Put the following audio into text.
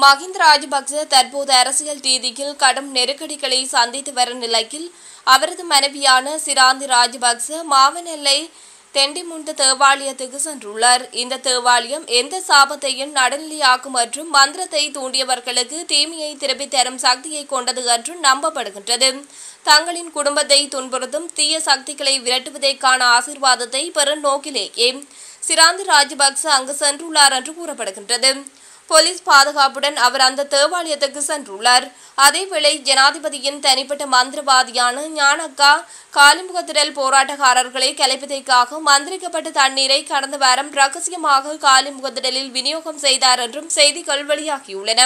மஹிந்த ராஜபக்ச தற்போது அரசியல் ரீதியில் கடும் நெருக்கடிகளை சந்தித்து வரும் நிலையில் அவரது மனைவியான சிராந்தி ராஜபக்ச மாவனெல்லை தெண்டிமுண்ட தேவாலயத்துக்கு சென்றுள்ளார். இந்த தேவாலயம் எந்த சாபத்தையும் நடுநிலையாக்கும் மற்றும் மந்திரத்தை தூண்டியவர்களுக்கு தீமையை திருப்பித் தரும் சக்தியை கொண்டது என்று நம்பப்படுகின்றது. தங்களின் குடும்பத்தை துன்புறுத்தும் தீய சக்திகளை விரட்டுவதற்கான ஆசீர்வாதத்தை பெறும் நோக்கிலேயே சிராந்தி ராஜபக்ச அங்கு சென்றுள்ளார் என்று கூறப்படுகின்றது. போலீஸ் பாதுகாப்புடன் அவர் அந்த தேவாலயத்துக்கு சென்றுள்ளார். அதேவேளை ஜனாதிபதியின் தனிப்பட்ட மந்திரவாதியான ஞானக்கா காலிமுகத்திடல் போராட்டக்காரர்களை கலைப்பதற்காக மந்திரிக்கப்பட்ட தண்ணீரை கடந்த வாரம் ரகசியமாக காலிமுகத்திடலில் விநியோகம் செய்தார் என்றும் செய்திகள் வெளியாகியுள்ளன.